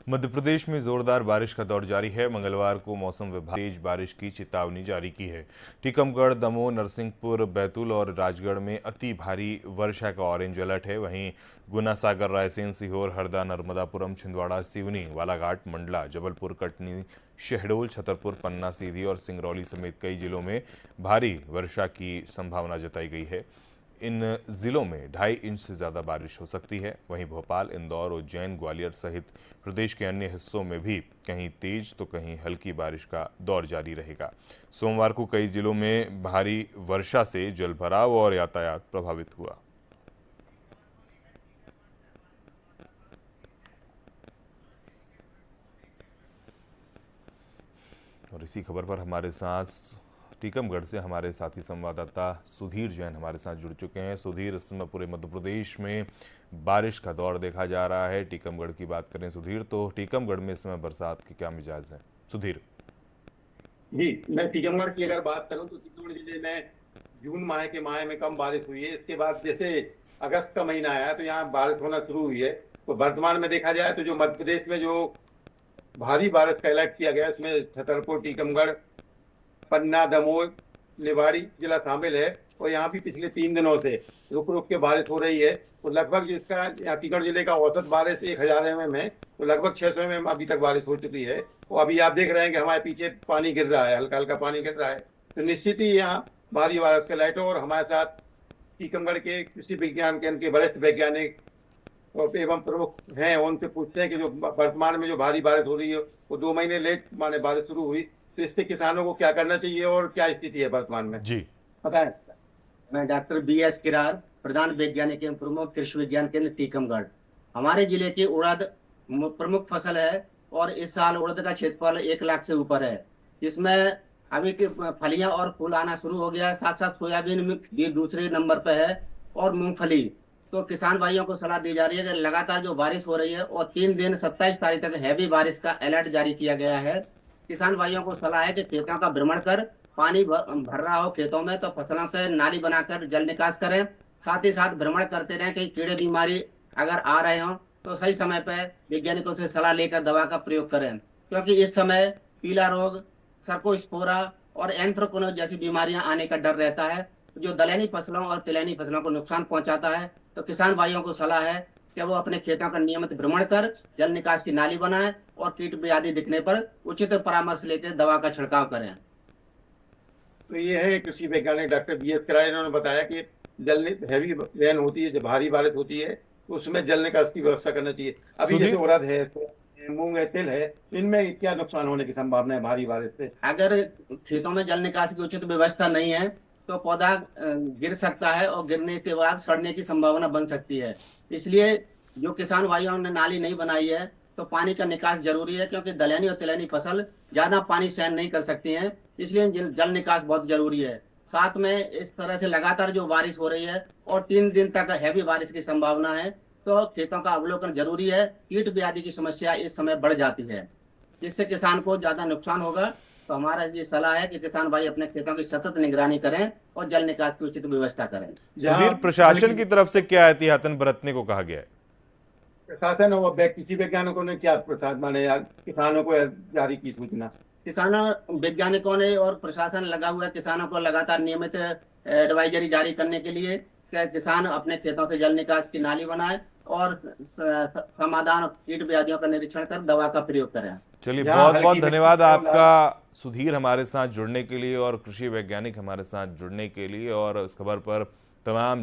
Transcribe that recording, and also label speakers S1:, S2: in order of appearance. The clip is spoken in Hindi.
S1: मध्य प्रदेश में जोरदार बारिश का दौर जारी है। मंगलवार को मौसम विभाग तेज बारिश की चेतावनी जारी की है। टीकमगढ़, दमोह, नरसिंहपुर, बैतूल और राजगढ़ में अति भारी वर्षा का ऑरेंज अलर्ट है। वहीं गुना, सागर, रायसेन, सीहोर, हरदा, नर्मदापुरम, छिंदवाड़ा, सिवनी, बालाघाट, मंडला, जबलपुर, कटनी, शहडोल, छतरपुर, पन्ना, सीधी और सिंगरौली समेत कई जिलों में भारी वर्षा की संभावना जताई गई है। इन जिलों में 2.5 इंच से ज़्यादा बारिश हो सकती है। वहीं भोपाल, इंदौर, उज्जैन, ग्वालियर सहित प्रदेश के अन्य हिस्सों में भी कहीं तेज तो कहीं हल्की बारिश का दौर जारी रहेगा। सोमवार को कई जिलों में भारी वर्षा से जलभराव और यातायात प्रभावित हुआ। और इसी खबर पर हमारे साथ टीकमगढ़ से हमारे साथी संवाददाता सुधीर जैन हमारे साथ जुड़ चुके हैं। सुधीर, इस समय पूरे मध्य प्रदेश में बारिश का दौर देखा जा रहा है। टीकमगढ़ की बात करें सुधीर, तो टीकमगढ़ में इस समय बरसात के क्या मिजाज हैं? सुधीर
S2: जी, मैं टीकमगढ़ की अगर बात करूं तो टीकमगढ़ जिले में जून माह के माह में कम बारिश हुई है। इसके बाद जैसे अगस्त का महीना आया तो यहाँ बारिश होना शुरू हुई है। तो वर्तमान में देखा जाए तो जो मध्य प्रदेश में जो भारी बारिश का अलर्ट किया गया है उसमें छतरपुर, टीकमगढ़, पन्ना, दमोह, निवाड़ी जिला शामिल है। और यहाँ भी पिछले 3 दिनों से रुक रुक के बारिश हो रही है। तो लगभग जिसका यहाँ टीकमगढ़ जिले का औसत बारिश 1000 mm है, तो लगभग 600 mm अभी तक बारिश हो चुकी है। तो अभी आप देख रहे हैं कि हमारे पीछे पानी गिर रहा है, हल्का हल्का पानी गिर रहा है। तो निश्चित ही यहाँ भारी बारिश का अलर्ट है। और हमारे साथ टीकमगढ़ के कृषि विज्ञान केंद्र के वरिष्ठ वैज्ञानिक और एवं प्रमुख हैं, उनसे पूछते हैं कि जो वर्तमान में जो भारी बारिश हो रही है वो 2 महीने लेट माने बारिश शुरू हुई, तो इससे किसानों को क्या करना चाहिए और क्या स्थिति है वर्तमान में?
S1: जी।
S3: पता है, मैं डॉक्टर BS किरार, प्रधान वैज्ञानिक एवं प्रमुख कृषि विज्ञान केंद्र टीकमगढ़। हमारे जिले की उड़द प्रमुख फसल है और इस साल उड़द का क्षेत्रफल 1 लाख से ऊपर है। इसमें अभी की फलियां और फूल आना शुरू हो गया है। साथ साथ सोयाबीन भी दूसरे नंबर पे है और मूंगफली। तो किसान भाइयों को सलाह दी जा रही है कि लगातार जो बारिश हो रही है और 3 दिन 27 तारीख तक हैवी बारिश का अलर्ट जारी किया गया है। किसान भाइयों को सलाह है कि खेतों का भ्रमण कर पानी भर रहा हो खेतों में तो फसलों के नाली बनाकर जल निकास करें। साथ ही साथ भ्रमण करते रहें कि कीड़े बीमारी अगर आ रहे हो तो सही समय पर वैज्ञानिकों से सलाह लेकर दवा का प्रयोग करें, क्योंकि इस समय पीला रोग, सर्कोस्पोरा और एंथ्रेक्नोज जैसी बीमारियां आने का डर रहता है, जो दलहनी फसलों और तिलहनी फसलों को नुकसान पहुंचाता है। तो किसान भाइयों को सलाह है कि वो अपने खेतों का नियमित भ्रमण कर जल निकास की नाली बनाएं और कीट व्याधि दिखने पर उचित परामर्श लेकर दवा का छिड़काव करें।
S2: तो ये है कृषि वैज्ञानिक डॉक्टर BS किरार। इन्होंने बताया कि जल हैवी रेन होती है, जब भारी बारिश होती है तो उसमें जल निकास की व्यवस्था करना चाहिए। अभी जैसे उड़द है, मूंग है, तिल है, इनमें क्या नुकसान होने की संभावना है भारी बारिश से?
S3: अगर खेतों में जल निकास की उचित व्यवस्था नहीं है तो पौधा गिर सकता है और गिरने के बाद सड़ने की संभावना बन सकती है। इसलिए जो किसान भाइयों ने नाली नहीं बनाई है तो पानी का निकास जरूरी है, क्योंकि दलहनी और तिलहनी फसल ज्यादा पानी सहन नहीं कर सकती हैं। इसलिए जल निकास बहुत जरूरी है। साथ में इस तरह से लगातार जो बारिश हो रही है और 3 दिन तक हैवी बारिश की संभावना है, तो खेतों का अवलोकन जरूरी है। कीट व्याधि की समस्या इस समय बढ़ जाती है, जिससे किसान को ज्यादा नुकसान होगा। तो हमारा ये सलाह है कि किसान भाई अपने खेतों की सतत निगरानी करें और जल निकास की उचित व्यवस्था करें।
S1: सुधीर, प्रशासन की तरफ से क्या एहतियातन बरतने को कहा गया है?
S2: प्रशासन और कृषि वैज्ञानिकों ने क्या माने किसानों को जारी की सूचना?
S3: किसानों वैज्ञानिकों ने और प्रशासन लगा हुआ है किसानों को लगातार नियमित एडवाइजरी जारी करने के लिए कि किसान अपने खेतों से जल निकास की नाली बनाए और समाधान कीट व्याधियों का निरीक्षण कर दवा का प्रयोग करें।
S1: चलिए, बहुत बहुत धन्यवाद आपका सुधीर हमारे साथ जुड़ने के लिए और कृषि वैज्ञानिक हमारे साथ जुड़ने के लिए और इस खबर पर तमाम